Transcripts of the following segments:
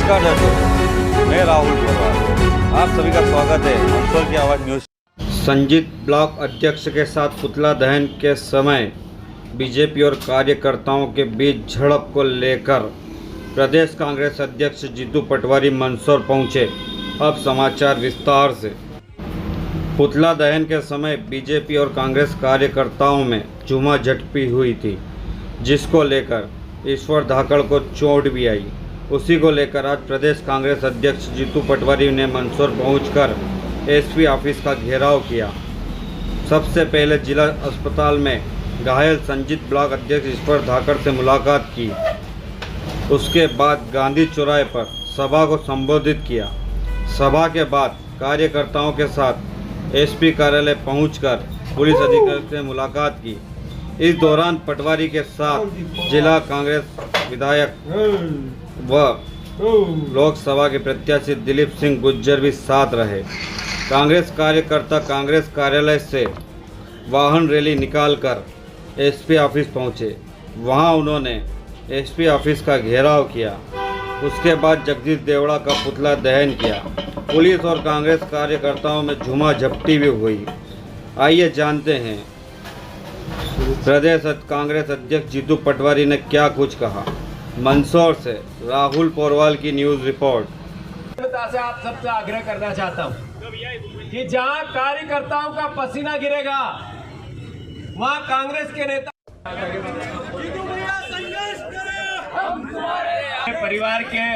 नमस्कार दर्शकों, मैं राहुल पोरवाल। आप सभी का स्वागत है मंदसौर की आवाज़ न्यूज़। संजीत ब्लॉक अध्यक्ष के साथ पुतला दहन के समय बीजेपी और कार्यकर्ताओं के बीच झड़प को लेकर प्रदेश कांग्रेस अध्यक्ष जीतू पटवारी मंदसौर पहुंचे। अब समाचार विस्तार से। पुतला दहन के समय बीजेपी और कांग्रेस कार्यकर्ताओं में झूमाझटकी हुई थी, जिसको लेकर ईश्वर धाकड़ को चोट भी आई। उसी को लेकर आज प्रदेश कांग्रेस अध्यक्ष जीतू पटवारी ने मंदसौर पहुंचकर एसपी ऑफिस का घेराव किया। सबसे पहले जिला अस्पताल में घायल संजीत ब्लॉक अध्यक्ष ईश्वर धाकड़ से मुलाकात की। उसके बाद गांधी चौराहे पर सभा को संबोधित किया। सभा के बाद कार्यकर्ताओं के साथ एसपी कार्यालय पहुंचकर पुलिस अधिकारी से मुलाकात की। इस दौरान पटवारी के साथ जिला कांग्रेस विधायक व लोकसभा के प्रत्याशी दिलीप सिंह गुज्जर भी साथ रहे। कांग्रेस कार्यकर्ता कांग्रेस कार्यालय से वाहन रैली निकालकर एसपी ऑफिस पहुंचे। वहां उन्होंने एसपी ऑफिस का घेराव किया। उसके बाद जगदीश देवड़ा का पुतला दहन किया। पुलिस और कांग्रेस कार्यकर्ताओं में झूमाझटकी भी हुई। आइए जानते हैं प्रदेश कांग्रेस अध्यक्ष जीतू पटवारी ने क्या कुछ कहा। मंदसौर से राहुल पोरवाल की न्यूज़ रिपोर्ट। से आप सबसे आग्रह करना चाहता हूं कि जहां कार्यकर्ताओं का पसीना गिरेगा वहां कांग्रेस के नेता परिवार के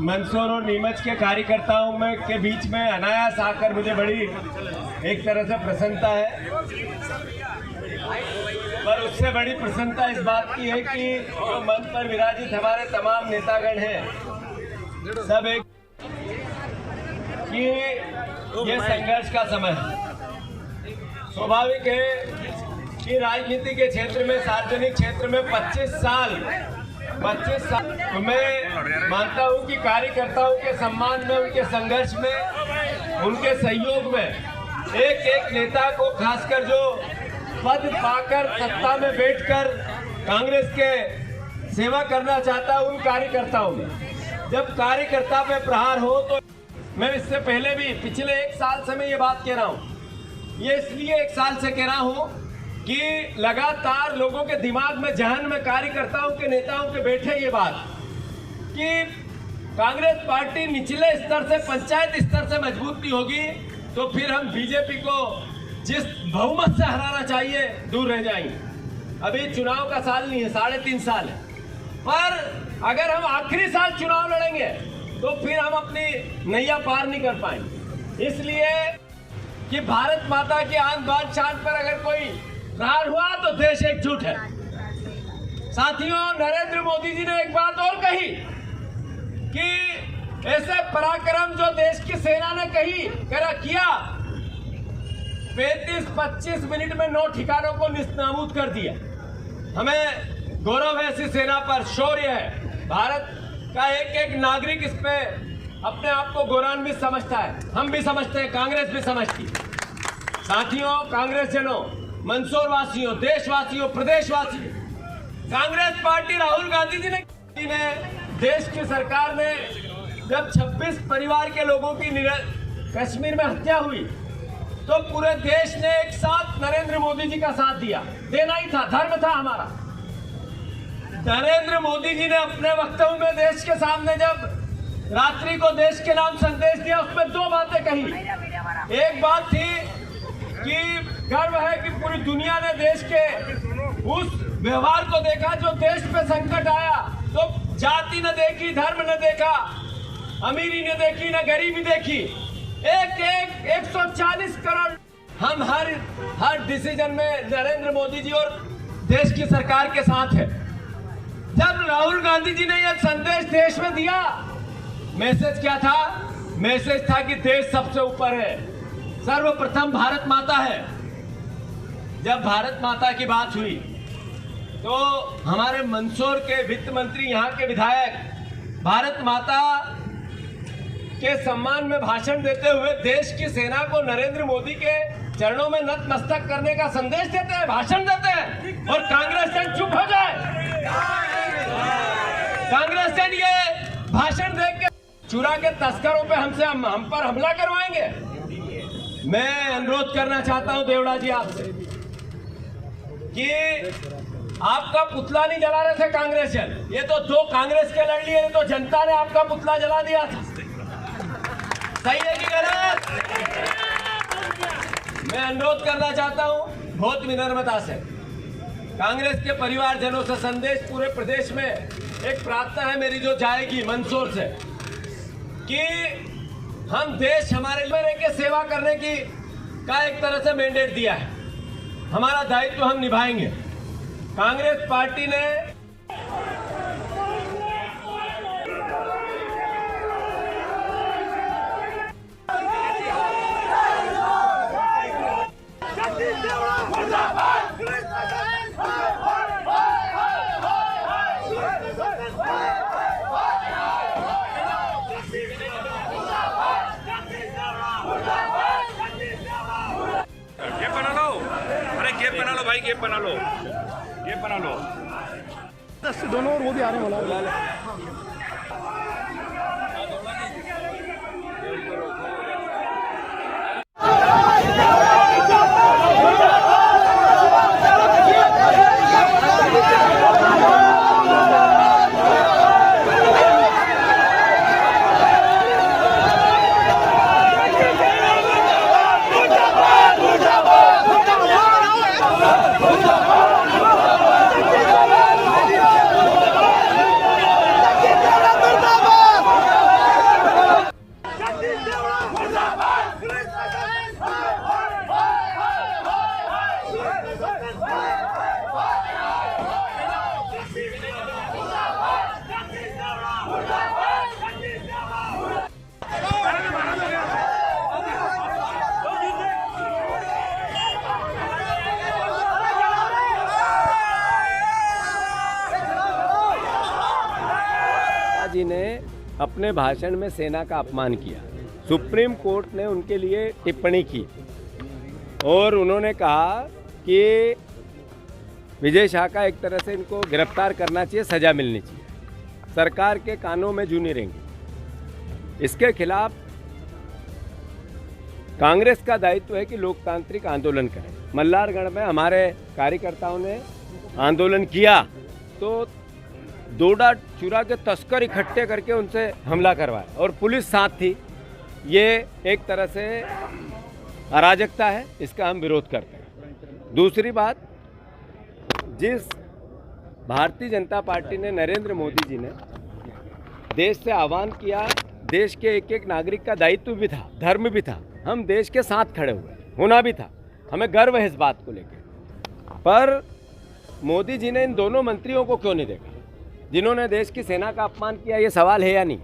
मंदसौर और नीमच के कार्यकर्ताओं में के बीच में अनायास आकर मुझे बड़ी एक तरह से प्रसन्नता है। पर उससे बड़ी प्रसन्नता इस बात की है कि जो मंच पर विराजित हमारे तमाम नेतागण हैं, सब एक कि ये संघर्ष का समय है। स्वाभाविक है कि राजनीति के क्षेत्र में, सार्वजनिक क्षेत्र में 25 साल तो मैं मानता हूं कि कार्यकर्ताओं के सम्मान में, उनके संघर्ष में, उनके सहयोग में एक एक नेता को, खासकर जो पद पाकर सत्ता में बैठकर कांग्रेस के सेवा करना चाहता है, उन कार्यकर्ताओं में जब कार्यकर्ता पे प्रहार हो तो मैं इससे पहले भी पिछले 1 साल से मैं ये बात कह रहा हूँ। ये इसलिए 1 साल से कह रहा हूँ कि लगातार लोगों के दिमाग में, जहन में कार्यकर्ताओं के, नेताओं के बैठे ये बात कि कांग्रेस पार्टी निचले स्तर से, पंचायत स्तर से मजबूत नहीं होगी तो फिर हम बीजेपी को जिस बहुमत से हराना चाहिए दूर रह जाएंगे। अभी चुनाव का साल नहीं है, 3.5 साल है, पर अगर हम आखिरी साल चुनाव लड़ेंगे तो फिर हम अपनी नैया पार नहीं कर पाएंगे। इसलिए कि भारत माता की आन बान शान पर अगर कोई प्रहार हुआ तो देश एकजुट है। साथियों, नरेंद्र मोदी जी ने एक बात और कही कि ऐसे पराक्रम जो देश की सेना ने किया, 35-25 मिनट में 9 ठिकानों को निस्तानाबूद कर दिया। हमें गौरव है ऐसी सेना पर, शौर्य है। भारत का एक एक नागरिक इस पे अपने आप को गौरवान्वित समझता है। हम भी समझते हैं, कांग्रेस भी समझती है। साथियों, कांग्रेस जनों, मंदसौर वासियों, देशवासियों, प्रदेशवासियों, कांग्रेस पार्टी राहुल गांधी जी ने देश की सरकार ने जब 26 परिवार के लोगों की कश्मीर में हत्या हुई तो पूरे देश ने एक साथ नरेंद्र मोदी जी का साथ दिया। देना ही था, धर्म था हमारा। नरेंद्र मोदी जी ने अपने वक्तव्य में देश के सामने जब रात्रि को देश के नाम संदेश दिया, उसमें 2 बातें कही। एक बात थी कि गर्व है कि पूरी दुनिया ने देश के उस व्यवहार को देखा जो देश पे संकट आया तो जाति न देखी, धर्म न देखा, अमीरी न देखी, न गरीबी देखी। 140 करोड़ हम हर डिसीजन में नरेंद्र मोदी जी और देश की सरकार के साथ है। जब राहुल गांधी जी ने यह संदेश देश में दिया, मैसेज क्या था? मैसेज था कि देश सबसे ऊपर है, सर्वप्रथम भारत माता है। जब भारत माता की बात हुई तो हमारे मंदसौर के वित्त मंत्री, यहाँ के विधायक भारत माता के सम्मान में भाषण देते हुए देश की सेना को नरेंद्र मोदी के चरणों में नतमस्तक करने का संदेश देते हैं, भाषण देते हैं, और कांग्रेस जन चुप हो जाए। कांग्रेस जन ये भाषण देख के चुरा के तस्करों पे हम पर हमला करवाएंगे। मैं अनुरोध करना चाहता हूं देवड़ा जी आपसे कि आपका पुतला नहीं जला रहे थे कांग्रेस जन, ये तो दो कांग्रेस के लड़ लिए, तो जनता ने आपका पुतला जला दिया था। सही है कि गलत? मैं अनुरोध करना चाहता हूं बहुत विनम्रता से, कांग्रेस के परिवारजनों से संदेश पूरे प्रदेश में एक प्रार्थना है मेरी जो जाएगी मंदसौर से, कि हम देश हमारे लिए के सेवा करने की का एक तरह से मैंडेट दिया है, हमारा दायित्व हम निभाएंगे। कांग्रेस पार्टी ने भाई गेप बना लो, गेप बना लो। 10 से दोनों और वो भी आ रहे हैं बोला। जी ने अपने भाषण में सेना का अपमान किया, सुप्रीम कोर्ट ने उनके लिए टिप्पणी की और उन्होंने कहा कि विजय शाह का एक तरह से इनको गिरफ्तार करना चाहिए, सजा मिलनी चाहिए, सरकार के कानों में जू नहीं रहेंगी। इसके खिलाफ कांग्रेस का दायित्व है कि लोकतांत्रिक आंदोलन करें। मल्हारगढ़ में हमारे कार्यकर्ताओं ने आंदोलन किया तो डोडा चुरा के तस्कर इकट्ठे करके उनसे हमला करवाया और पुलिस साथ थी। ये एक तरह से अराजकता है, इसका हम विरोध करते हैं। दूसरी बात, जिस भारतीय जनता पार्टी ने, नरेंद्र मोदी जी ने देश से आह्वान किया, देश के एक एक नागरिक का दायित्व भी था, धर्म भी था, हम देश के साथ खड़े हुए, होना भी था, हमें गर्व है इस बात को लेकर। पर मोदी जी ने इन दोनों मंत्रियों को क्यों नहीं देखा जिन्होंने देश की सेना का अपमान किया? ये सवाल है या नहीं?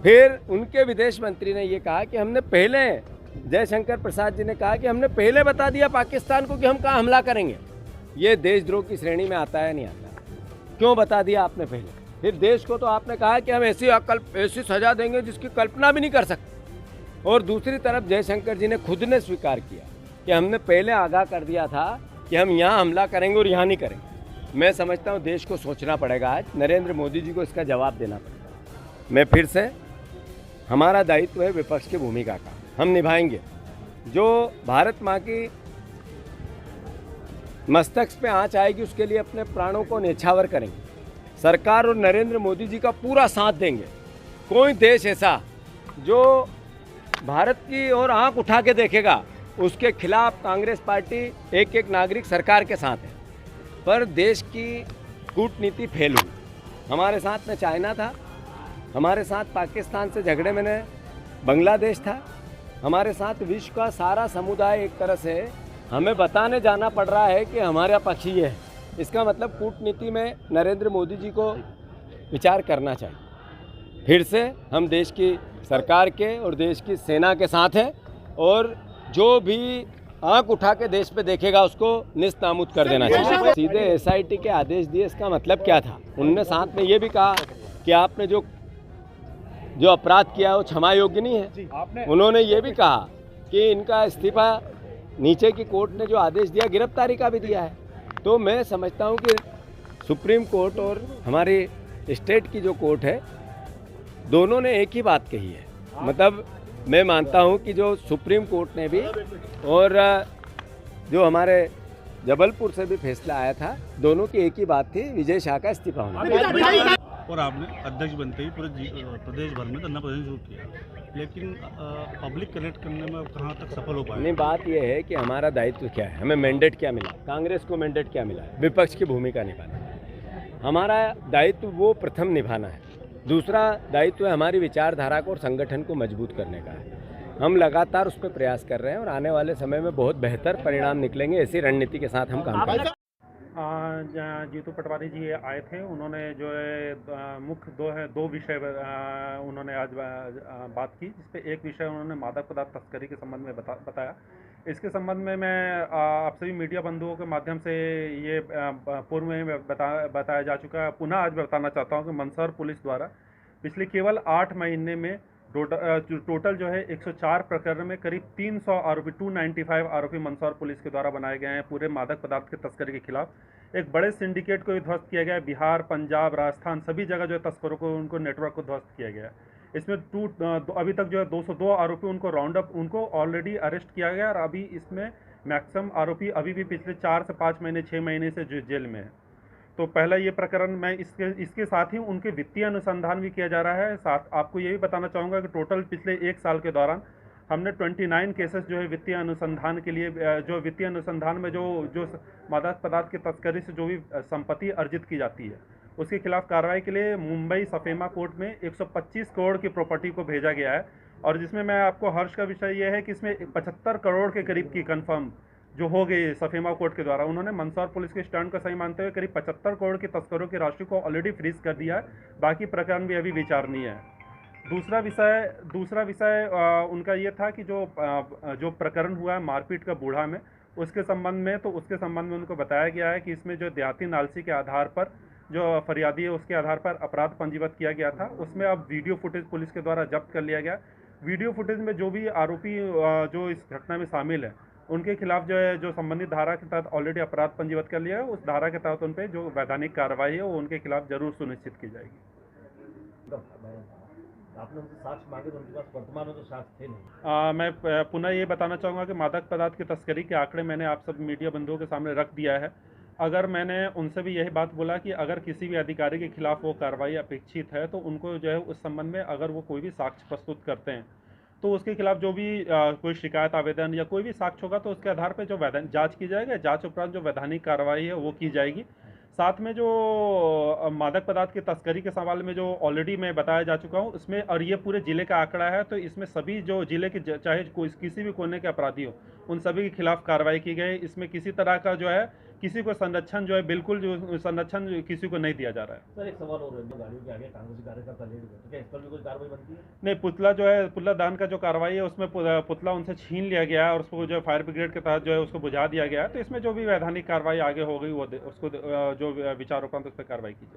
फिर उनके विदेश मंत्री ने ये कहा कि हमने पहले, जयशंकर प्रसाद जी ने कहा कि हमने पहले बता दिया पाकिस्तान को कि हम कहाँ हमला करेंगे। ये देशद्रोह की श्रेणी में आता है नहीं आता? क्यों बता दिया आपने पहले? फिर देश को तो आपने कहा कि हम ऐसी सजा देंगे जिसकी कल्पना भी नहीं कर सकते। और दूसरी तरफ जयशंकर जी ने खुद ने स्वीकार किया कि हमने पहले आगाह कर दिया था कि हम यहाँ हमला करेंगे और यहाँ नहीं करेंगे। मैं समझता हूँ देश को सोचना पड़ेगा, आज नरेंद्र मोदी जी को इसका जवाब देना पड़ेगा। मैं फिर से, हमारा दायित्व है विपक्ष की भूमिका का, हम निभाएंगे। जो भारत माँ की मस्तक पे आँच आएगी उसके लिए अपने प्राणों को न्यौछावर करेंगे। सरकार और नरेंद्र मोदी जी का पूरा साथ देंगे। कोई देश ऐसा जो भारत की ओर आँख उठा के देखेगा, उसके खिलाफ कांग्रेस पार्टी एक एक नागरिक सरकार के साथ है। पर देश की कूटनीति फेल हुई। हमारे साथ में चाइना था, हमारे साथ पाकिस्तान से झगड़े में बांग्लादेश था, हमारे साथ विश्व का सारा समुदाय एक तरह से हमें बताने जाना पड़ रहा है कि हमारा पक्ष ये है। इसका मतलब कूटनीति में नरेंद्र मोदी जी को विचार करना चाहिए। फिर से हम देश की सरकार के और देश की सेना के साथ हैं और जो भी आंख उठा के देश पे देखेगा उसको निस्तामुत कर देना चाहिए। सीधे एसआईटी के आदेश दिए, इसका मतलब क्या था? उनने साथ में ये भी कहा कि आपने जो अपराध किया है वो क्षमा योग्य नहीं है। उन्होंने ये भी कहा कि इनका इस्तीफा, नीचे की कोर्ट ने जो आदेश दिया गिरफ्तारी का भी दिया है। तो मैं समझता हूँ कि सुप्रीम कोर्ट और हमारी स्टेट की जो कोर्ट है दोनों ने एक ही बात कही है। मतलब मैं मानता हूं कि जो सुप्रीम कोर्ट ने भी और जो हमारे जबलपुर से भी फैसला आया था, दोनों की एक ही बात थी, विजय शाह का इस्तीफा होना। और आपने अध्यक्ष बनते ही पूरे प्रदेश भर में धरना प्रदर्शन शुरू किया, लेकिन पब्लिक कनेक्ट करने में कहाँ तक सफल हो पाए? नहीं, बात यह है कि हमारा दायित्व क्या है, हमें मैंडेट क्या मिला, कांग्रेस को मैंडेट क्या मिला है, विपक्ष की भूमिका निभाना है। हमारा दायित्व वो प्रथम निभाना है। दूसरा दायित्व है हमारी विचारधारा को और संगठन को मजबूत करने का है। हम लगातार उस पर प्रयास कर रहे हैं और आने वाले समय में बहुत बेहतर परिणाम निकलेंगे। ऐसी रणनीति के साथ हम काम कर रहे हैं। जीतू पटवारी जी आए थे, उन्होंने जो है मुख्य दो विषय उन्होंने आज बात की, जिसपे एक विषय उन्होंने मादक पदार्थ तस्करी के संबंध में बताया। इसके संबंध में मैं आप सभी मीडिया बंधुओं के माध्यम से ये पूर्व में बताया जा चुका है, पुनः आज बताना चाहता हूँ कि मंदसौर पुलिस द्वारा पिछले केवल 8 महीने में टोटल जो है 104 प्रकरण में करीब 300 आरोपी 295 आरोपी मंदसौर पुलिस के द्वारा बनाए गए हैं। पूरे मादक पदार्थ के तस्करी के खिलाफ एक बड़े सिंडिकेट को भी ध्वस्त किया गया है। बिहार, पंजाब, राजस्थान सभी जगह जो है तस्करों को, उनको नेटवर्क को ध्वस्त किया गया है। इसमें अभी तक जो है 202 आरोपी उनको ऑलरेडी अरेस्ट किया गया और अभी इसमें मैक्सिमम आरोपी अभी भी पिछले 4 से 5 महीने 6 महीने से जेल में है। तो पहला ये प्रकरण मैं इसके साथ ही उनके वित्तीय अनुसंधान भी किया जा रहा है। साथ आपको ये भी बताना चाहूँगा कि टोटल पिछले 1 साल के दौरान हमने 29 केसेस जो है वित्तीय अनुसंधान के लिए, जो वित्तीय अनुसंधान में जो मादक पदार्थ की तस्करी से जो भी संपत्ति अर्जित की जाती है उसके खिलाफ कार्रवाई के लिए मुंबई सफेमा कोर्ट में 125 करोड़ की प्रॉपर्टी को भेजा गया है। और जिसमें मैं आपको हर्ष का विषय यह है कि इसमें 75 करोड़ के करीब की कन्फर्म जो हो गई सफेमा कोर्ट के द्वारा, उन्होंने मंदसौर पुलिस के स्टैंड को सही मानते हुए करीब 75 करोड़ की तस्करों की राशि को ऑलरेडी फ्रीज कर दिया है। बाकी प्रकरण भी अभी विचारणीय है। दूसरा विषय उनका ये था कि जो प्रकरण हुआ है मारपीट का बूढ़ा में, उसके संबंध में उनको बताया गया है कि इसमें जो देहाती नालसी के आधार पर जो फरियादी है उसके आधार पर अपराध पंजीबद्ध किया गया था। उसमें अब वीडियो फुटेज पुलिस के द्वारा जब्त कर लिया गया। वीडियो फुटेज में जो भी आरोपी जो इस घटना में शामिल है उनके खिलाफ जो है जो संबंधित धारा के तहत ऑलरेडी अपराध पंजीबद्ध कर लिया है। उस धारा के तहत उन पर जो वैधानिक कार्रवाई है वो उनके खिलाफ जरूर सुनिश्चित की जाएगी। आपने उनसे साक्ष्य मांगे तो उनके पास वर्तमान में तो साक्ष्य थे नहीं। मैं पुनः ये बताना चाहूँगा कि मादक पदार्थ की तस्करी के आंकड़े मैंने आप सब मीडिया बंधुओं के सामने रख दिया है। अगर मैंने उनसे भी यही बात बोला कि अगर किसी भी अधिकारी के खिलाफ वो कार्रवाई अपेक्षित है तो उनको जो है उस संबंध में अगर वो कोई भी साक्ष्य प्रस्तुत करते हैं तो उसके खिलाफ जो भी कोई शिकायत आवेदन या कोई भी साक्ष्य होगा तो उसके आधार पर जो जांच की जाएगी, जांच उपरांत जो वैधानिक कार्रवाई है वो की जाएगी। साथ में जो मादक पदार्थ की तस्करी के सवाल में जो ऑलरेडी मैं बताया जा चुका हूँ उसमें, और ये पूरे जिले का आंकड़ा है, तो इसमें सभी जो जिले के चाहे किसी भी कोने के अपराधी हो उन सभी के खिलाफ कार्रवाई की गई। इसमें किसी तरह का जो है किसी को संरक्षण जो है बिल्कुल जो संरक्षण किसी को नहीं दिया जा रहा है। सर एक सवाल और है, जो गाड़ियों के आगे कांग्रेसी कार्यकर्ता ले गए तो क्या इस पर भी कोई कार्रवाई बनती है? नहीं, पुतला दहन का जो कार्रवाई है उसमें पुतला उनसे छीन लिया गया है और उसको जो फायर ब्रिगेड के तहत जो है उसको बुझा दिया गया है। तो इसमें जो भी वैधानिक कार्रवाई आगे हो गई वो उसको जो विचार उपरांत उस पर कार्रवाई की जाए।